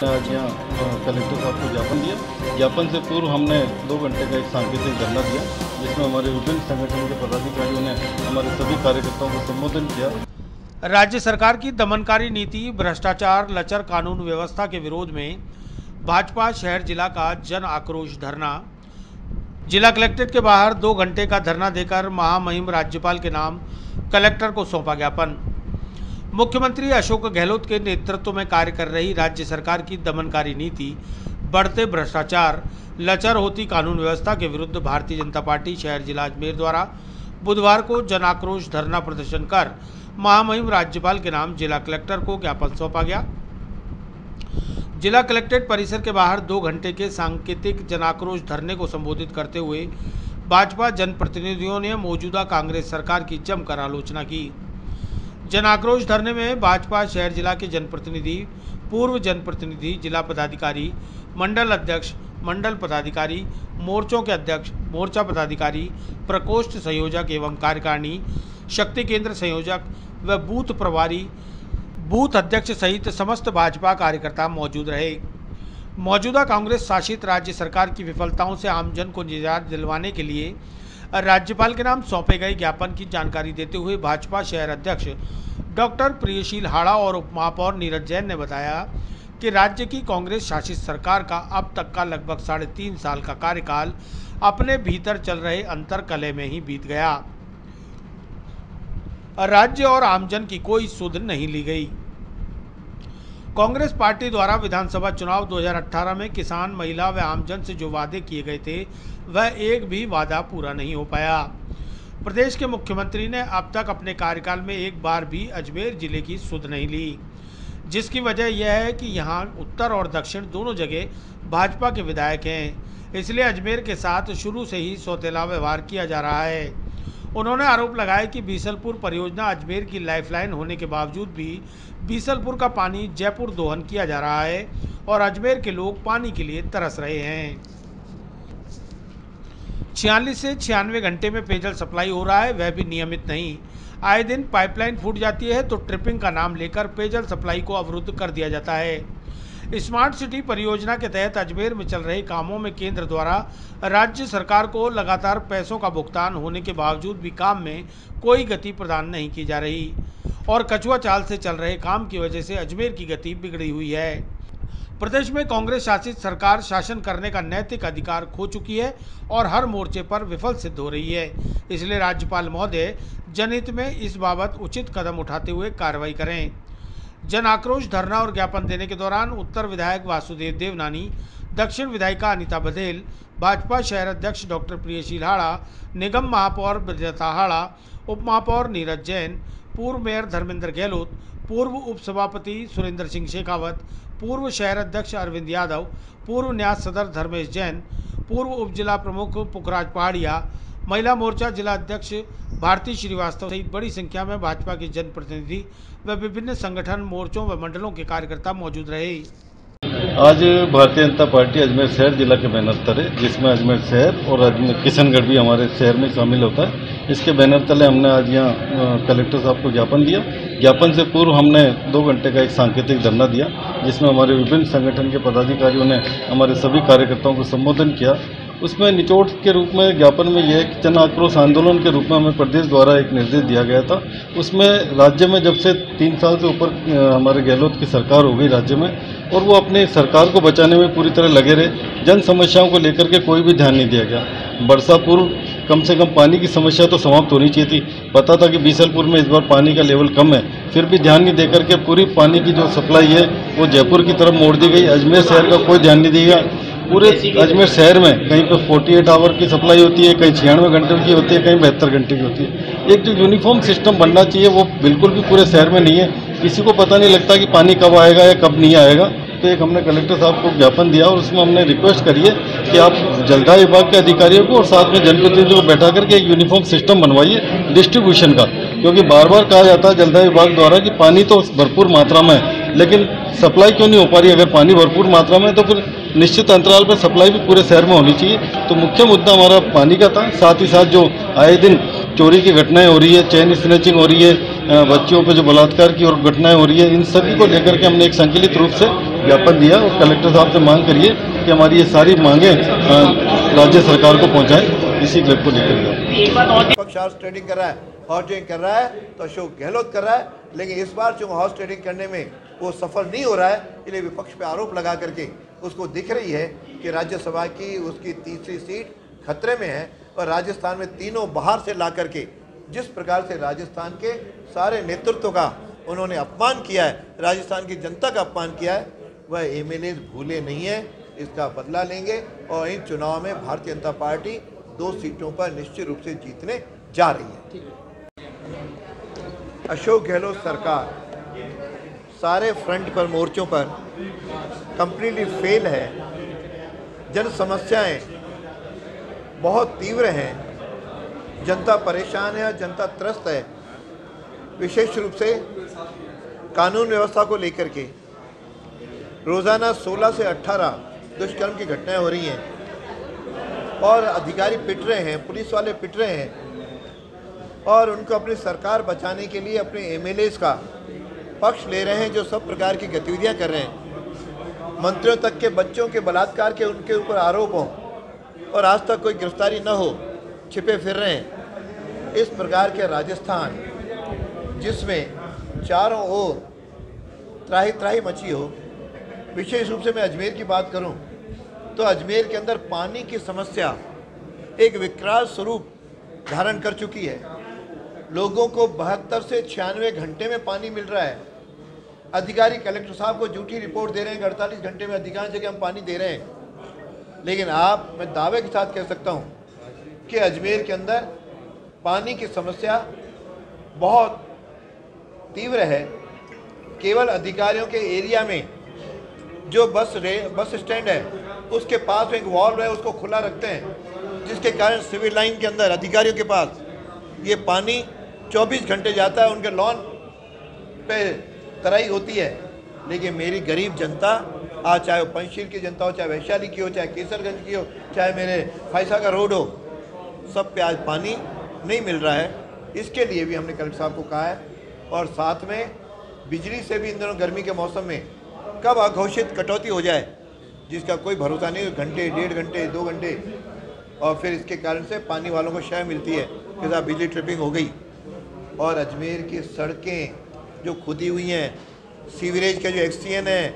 आज यहाँ कलेक्टर साहब को ज्ञापन दिया। ज्ञापन से पूर्व हमने 2 घंटे का एक सांकेतिक धरना दिया, जिसमें हमारे विभिन्न संगठन के पदाधिकारियों ने हमारे सभी कार्यकर्ताओं को संबोधन किया। राज्य सरकार की दमनकारी नीति, भ्रष्टाचार, लचर कानून व्यवस्था के विरोध में भाजपा शहर जिला का जन आक्रोश धरना। जिला कलेक्ट्रेट के बाहर 2 घंटे का धरना देकर महामहिम राज्यपाल के नाम कलेक्टर को सौंपा ज्ञापन। मुख्यमंत्री अशोक गहलोत के नेतृत्व में कार्य कर रही राज्य सरकार की दमनकारी नीति, बढ़ते भ्रष्टाचार, लचर होती कानून व्यवस्था के विरुद्ध भारतीय जनता पार्टी शहर जिला अजमेर द्वारा बुधवार को जन आक्रोश धरना प्रदर्शन कर महामहिम राज्यपाल के नाम जिला कलेक्टर को ज्ञापन सौंपा गया। जिला कलेक्ट्रेट परिसर के बाहर 2 घंटे के सांकेतिक जन आक्रोश धरने को संबोधित करते हुए भाजपा जनप्रतिनिधियों ने मौजूदा कांग्रेस सरकार की जमकर आलोचना की। जन आक्रोश धरने में भाजपा शहर जिला के जनप्रतिनिधि, पूर्व जनप्रतिनिधि, जिला पदाधिकारी, मंडल अध्यक्ष, मंडल पदाधिकारी, मोर्चों के अध्यक्ष, मोर्चा पदाधिकारी, प्रकोष्ठ संयोजक एवं कार्यकारिणी, शक्ति केंद्र संयोजक व बूथ प्रभारी, बूथ अध्यक्ष सहित समस्त भाजपा कार्यकर्ता मौजूद रहे। मौजूदा कांग्रेस शासित राज्य सरकार की विफलताओं से आमजन को निजात दिलवाने के लिए राज्यपाल के नाम सौंपे गए ज्ञापन की जानकारी देते हुए भाजपा शहर अध्यक्ष डॉक्टर प्रियशील हाड़ा और उप महापौर नीरज जैन ने बताया कि राज्य की कांग्रेस शासित सरकार का अब तक का लगभग 3.5 साल का कार्यकाल अपने भीतर चल रहे अंतर्कलह में ही बीत गया। राज्य और आमजन की कोई सुध नहीं ली गई। कांग्रेस पार्टी द्वारा विधानसभा चुनाव 2018 में किसान, महिला व आमजन से जो वादे किए गए थे, वह एक भी वादा पूरा नहीं हो पाया। प्रदेश के मुख्यमंत्री ने अब तक अपने कार्यकाल में एक बार भी अजमेर जिले की सुध नहीं ली, जिसकी वजह यह है कि यहां उत्तर और दक्षिण दोनों जगह भाजपा के विधायक हैं, इसलिए अजमेर के साथ शुरू से ही सौतेला व्यवहार किया जा रहा है। उन्होंने आरोप लगाया कि बीसलपुर परियोजना अजमेर की लाइफलाइन होने के बावजूद भी बीसलपुर का पानी जयपुर दोहन किया जा रहा है और अजमेर के लोग पानी के लिए तरस रहे हैं। 46 से 96 घंटे में पेयजल सप्लाई हो रहा है, वह भी नियमित नहीं। आए दिन पाइपलाइन फूट जाती है तो ट्रिपिंग का नाम लेकर पेयजल सप्लाई को अवरुद्ध कर दिया जाता है। स्मार्ट सिटी परियोजना के तहत अजमेर में चल रहे कामों में केंद्र द्वारा राज्य सरकार को लगातार पैसों का भुगतान होने के बावजूद भी काम में कोई गति प्रदान नहीं की जा रही और कछुआ चाल से चल रहे काम की वजह से अजमेर की गति बिगड़ी हुई है। प्रदेश में कांग्रेस शासित सरकार शासन करने का नैतिक अधिकार खो चुकी है और हर मोर्चे पर विफल सिद्ध हो रही है। इसलिए राज्यपाल महोदय जनहित में इस बाबत उचित कदम उठाते हुए कार्रवाई करें। जन आक्रोश धरना और ज्ञापन देने के दौरान उत्तर विधायक वासुदेव देवनानी, दक्षिण विधायिका अनिता बघेल, भाजपा शहर अध्यक्ष डॉक्टर प्रियशील हाड़ा, निगम महापौर ब्रजलता हाड़ा, उप महापौर नीरज जैन, पूर्व मेयर धर्मेंद्र गहलोत, पूर्व उप सभापति सुरेंद्र सिंह शेखावत, पूर्व शहर अध्यक्ष अरविंद यादव, पूर्व न्यास सदर धर्मेश जैन, पूर्व उप जिला प्रमुख पुखराज पहाड़िया, महिला मोर्चा जिला अध्यक्ष भारती श्रीवास्तव सहित बड़ी संख्या में भाजपा के जनप्रतिनिधि व विभिन्न संगठन, मोर्चों व मंडलों के कार्यकर्ता मौजूद रहे। आज भारतीय जनता पार्टी अजमेर शहर जिला के बैनर तले, जिसमें अजमेर शहर और अजमेर किशनगढ़ भी हमारे शहर में शामिल होता है, इसके बैनर तले हमने आज यहाँ कलेक्टर साहब को ज्ञापन दिया। ज्ञापन से पूर्व हमने 2 घंटे का एक सांकेतिक धरना दिया, जिसमें हमारे विभिन्न संगठन के पदाधिकारियों ने हमारे सभी कार्यकर्ताओं को संबोधन किया। उसमें निचोड़ के रूप में ज्ञापन में यह कि जन आक्रोश आंदोलन के रूप में हमें प्रदेश द्वारा एक निर्देश दिया गया था। उसमें राज्य में जब से 3 साल से ऊपर हमारे गहलोत की सरकार हो गई राज्य में, और वो अपने सरकार को बचाने में पूरी तरह लगे रहे, जन समस्याओं को लेकर के कोई भी ध्यान नहीं दिया गया। वर्षा पूर्व कम से कम पानी की समस्या तो समाप्त होनी चाहिए थी। पता था कि बीसलपुर में इस बार पानी का लेवल कम है, फिर भी ध्यान नहीं देकर के पूरी पानी की जो सप्लाई है वो जयपुर की तरफ मोड़ दी गई। अजमेर शहर का कोई ध्यान नहीं दिया। पूरे अजमेर शहर में कहीं पे 48 आवर की सप्लाई होती है, कहीं 96 घंटे की होती है, कहीं 72 घंटे की होती है। एक जो यूनिफॉर्म सिस्टम बनना चाहिए वो बिल्कुल भी पूरे शहर में नहीं है। किसी को पता नहीं लगता कि पानी कब आएगा या कब नहीं आएगा। तो एक हमने कलेक्टर साहब को ज्ञापन दिया और उसमें हमने रिक्वेस्ट करी है कि आप जलदाय विभाग के अधिकारियों को और साथ में जनप्रतिनिधियों को बैठा करके एक यूनिफॉर्म सिस्टम बनवाइए डिस्ट्रीब्यूशन का, क्योंकि बार बार कहा जाता है जलदाय विभाग द्वारा कि पानी तो भरपूर मात्रा में है, लेकिन सप्लाई क्यों नहीं हो पा रही। अगर पानी भरपूर मात्रा में है तो फिर निश्चित अंतराल पर सप्लाई भी पूरे शहर में होनी चाहिए। तो मुख्य मुद्दा हमारा पानी का था। साथ ही साथ जो आए दिन चोरी की घटनाएं हो रही है, चेन स्नैचिंग हो रही है, बच्चियों पर जो बलात्कार की और घटनाएं हो रही है, इन सभी को लेकर के हमने एक संकलित रूप से ज्ञापन दिया और कलेक्टर साहब से मांग करिए कि हमारी ये सारी मांगें राज्य सरकार को पहुंचाएं। इसी को लेकर गया। पक्ष हॉर्स ट्रेडिंग कर रहा है, हॉर्स ट्रेडिंग कर रहा है तो अशोक गहलोत कर रहा है, लेकिन इस बार जो हॉर्स ट्रेडिंग करने में वो सफल नहीं हो रहा है, इसलिए विपक्ष पे आरोप लगा करके उसको दिख रही है कि राज्यसभा की उसकी तीसरी सीट खतरे में है। और राजस्थान में तीनों बाहर से ला करके जिस प्रकार से राजस्थान के सारे नेतृत्व का उन्होंने अपमान किया है, राजस्थान की जनता का अपमान किया है, वह एमएलए भूले नहीं है। इसका बदला लेंगे और इन चुनाव में भारतीय जनता पार्टी 2 सीटों पर निश्चित रूप से जीतने जा रही है। अशोक गहलोत सरकार सारे फ्रंट पर मोर्चों पर कंप्लीटली फेल है। जन समस्याएं बहुत तीव्र हैं, जनता परेशान है, जनता त्रस्त है। विशेष रूप से कानून व्यवस्था को लेकर के रोज़ाना 16 से 18 दुष्कर्म की घटनाएं हो रही हैं और अधिकारी पिट रहे हैं, पुलिस वाले पिट रहे हैं और उनको अपनी सरकार बचाने के लिए अपने एमएलएज का पक्ष ले रहे हैं, जो सब प्रकार की गतिविधियां कर रहे हैं। मंत्रियों तक के बच्चों के बलात्कार के उनके ऊपर आरोप हों और आज तक कोई गिरफ्तारी न हो, छिपे फिर रहे हैं। इस प्रकार के राजस्थान जिसमें चारों ओर त्राही त्राही मची हो, विशेष रूप से मैं अजमेर की बात करूं तो अजमेर के अंदर पानी की समस्या एक विकराल स्वरूप धारण कर चुकी है। लोगों को 72 से 96 घंटे में पानी मिल रहा है। अधिकारी कलेक्टर साहब को झूठी रिपोर्ट दे रहे हैं कि 48 घंटे में अधिकांश जगह हम पानी दे रहे हैं, लेकिन मैं दावे के साथ कह सकता हूं कि अजमेर के अंदर पानी की समस्या बहुत तीव्र है। केवल अधिकारियों के एरिया में जो बस स्टैंड है उसके पास एक वॉल्व है, उसको खुला रखते हैं, जिसके कारण सिविल लाइन के अंदर अधिकारियों के पास ये पानी 24 घंटे जाता है, उनके लॉन पे तराई होती है। लेकिन मेरी गरीब जनता आज, चाहे वो पंचशील की जनता हो, चाहे वैशाली की हो, चाहे केसरगंज की हो, चाहे मेरे फायसा का रोड हो, सब पे आज पानी नहीं मिल रहा है। इसके लिए भी हमने कलेक्टर साहब को कहा है और साथ में बिजली से भी इन दिनों गर्मी के मौसम में कब अघोषित कटौती हो जाए जिसका कोई भरोसा नहीं, घंटे, 1.5 घंटे, 2 घंटे, और फिर इसके कारण से पानी वालों को शय मिलती है कि साहब बिजली ट्रिपिंग हो गई। और अजमेर की सड़कें जो खुदी हुई हैं, सीवरेज के जो एक्सटीएन है,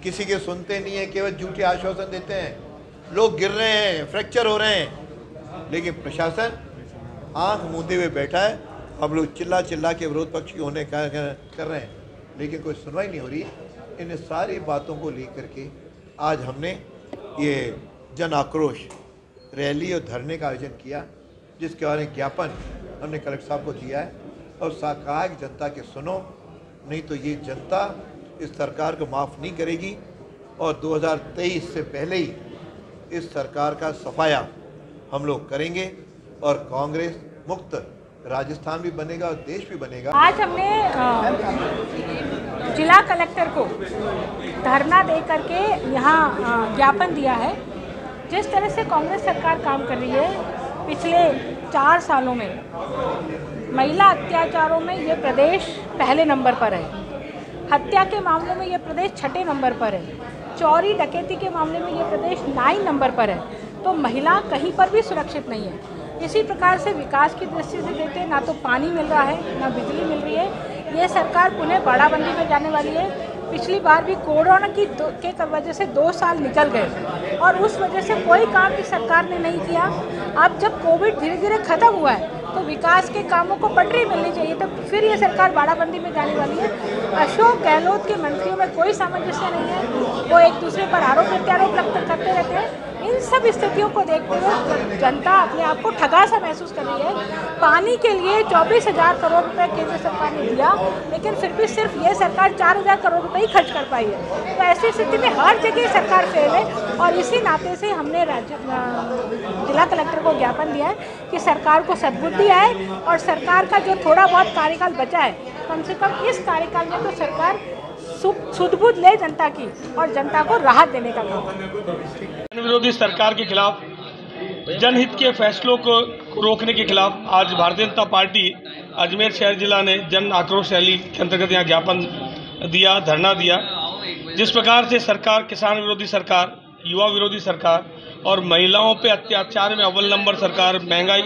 किसी के सुनते नहीं है, केवल झूठे आश्वासन देते हैं, लोग गिर रहे हैं, फ्रैक्चर हो रहे हैं, लेकिन प्रशासन आंख मूंदे हुए बैठा है। अब लोग चिल्ला चिल्ला के विरोध पक्षी होने कर रहे हैं, लेकिन कोई सुनवाई नहीं हो रही। इन सारी बातों को लेकर के आज हमने ये जन आक्रोश रैली और धरने का आयोजन किया, जिसके बारे में ज्ञापन हमने कलेक्टर साहब को दिया है और कहा कि जनता के सुनो, नहीं तो ये जनता इस सरकार को माफ़ नहीं करेगी और 2023 से पहले ही इस सरकार का सफाया हम लोग करेंगे और कांग्रेस मुक्त राजस्थान भी बनेगा और देश भी बनेगा। आज हमने जिला कलेक्टर को धरना दे करके यहाँ ज्ञापन दिया है। जिस तरह से कांग्रेस सरकार काम कर रही है, पिछले 4 सालों में महिला अत्याचारों में ये प्रदेश पहले नंबर पर है, हत्या के मामलों में ये प्रदेश 6ठे नंबर पर है, चोरी डकैती के मामले में ये प्रदेश 9 नंबर पर है। तो महिला कहीं पर भी सुरक्षित नहीं है। इसी प्रकार से विकास की दृष्टि से देखते हैं, ना तो पानी मिल रहा है, ना बिजली मिल रही है। ये सरकार पुनः बाड़ाबंदी में जाने वाली है। पिछली बार भी कोरोना की के वजह से 2 साल निकल गए और उस वजह से कोई काम इस सरकार ने नहीं किया। अब जब कोविड धीरे धीरे खत्म हुआ है तो विकास के कामों को पटरी मिलनी चाहिए, तो फिर ये सरकार बाड़ाबंदी में जाने वाली है। अशोक गहलोत के मंत्रियों में कोई सामंजस्य नहीं है, वो एक दूसरे पर आरोप प्रत्यारोप करते रहते हैं। इन सब स्थितियों को देखते हुए जनता अपने आप को ठगा सा महसूस कर रही है। पानी के लिए 24,000 करोड़ रुपए केंद्र सरकार ने दिया, लेकिन फिर भी सिर्फ ये सरकार 4,000 करोड़ रुपए ही खर्च कर पाई है। तो ऐसी स्थिति में हर जगह सरकार फेल है और इसी नाते से हमने जिला कलेक्टर को ज्ञापन दिया है कि सरकार को सद्बुद्धि आए और सरकार का जो थोड़ा बहुत कार्यकाल बचा है, कम से कम इस कार्यकाल में तो सरकार सुध-बुध ले जनता की और जनता को राहत देने का काम। विरोधी सरकार के खिलाफ, जनहित के फैसलों को रोकने के खिलाफ आज भारतीय जनता पार्टी अजमेर शहर जिला ने जन आक्रोश रैली के अंतर्गत यहाँ ज्ञापन दिया, धरना दिया जिस प्रकार से सरकार किसान विरोधी सरकार, युवा विरोधी सरकार और महिलाओं पे अत्याचार में अव्वल नंबर सरकार, महंगाई,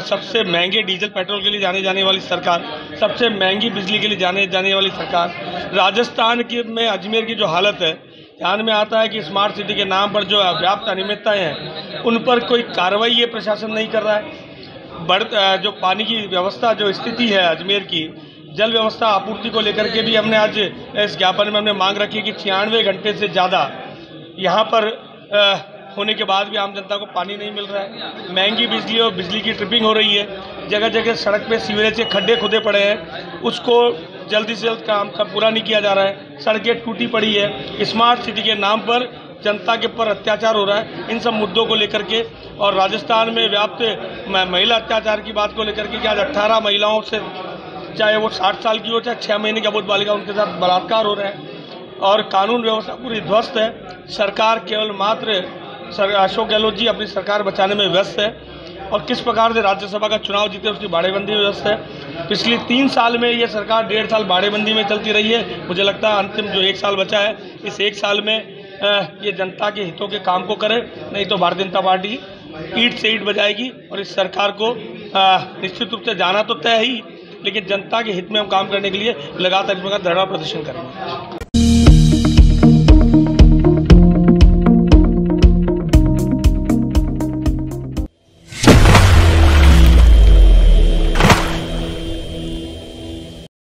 सबसे महंगे डीजल पेट्रोल के लिए जाने जाने वाली सरकार, सबसे महंगी बिजली के लिए जाने जाने वाली सरकार, राजस्थान के में अजमेर की जो हालत है, ध्यान में आता है कि स्मार्ट सिटी के नाम पर जो व्याप्त अनियमितताएं हैं उन पर कोई कार्रवाई ये प्रशासन नहीं कर रहा है। जो पानी की व्यवस्था, जो स्थिति है अजमेर की, जल व्यवस्था आपूर्ति को लेकर के भी हमने आज इस ज्ञापन में हमने मांग रखी है कि 96 घंटे से ज़्यादा यहाँ पर होने के बाद भी आम जनता को पानी नहीं मिल रहा है। महंगी बिजली और बिजली की ट्रिपिंग हो रही है, जगह जगह सड़क पे सीवरेज के खड्डे खुदे पड़े हैं, उसको जल्दी से जल्द काम का पूरा नहीं किया जा रहा है, सड़कें टूटी पड़ी है, स्मार्ट सिटी के नाम पर जनता के ऊपर अत्याचार हो रहा है। इन सब मुद्दों को लेकर के और राजस्थान में व्याप्त महिला अत्याचार की बात को लेकर के कि आज 18 महिलाओं से, चाहे वो 60 साल की हो चाहे 6 महीने की अबोध बालिका, उनके साथ बलात्कार हो रहे हैं और कानून व्यवस्था पूरी ध्वस्त है। सरकार केवल मात्र अशोक गहलोत जी अपनी सरकार बचाने में व्यस्त है और किस प्रकार से राज्यसभा का चुनाव जीते उसकी बाड़ेबंदी में व्यस्त है। पिछली 3 साल में ये सरकार 1.5 साल बाड़ेबंदी में चलती रही है। मुझे लगता है अंतिम जो 1 साल बचा है, इस 1 साल में ये जनता के हितों के काम को करे, नहीं तो भारतीय जनता पार्टी ईंट से ईंट बजाएगी और इस सरकार को निश्चित रूप से जाना तो तय ही, लेकिन जनता के हित में हम काम करने के लिए लगातार इस प्रकार धरना प्रदर्शन करेंगे।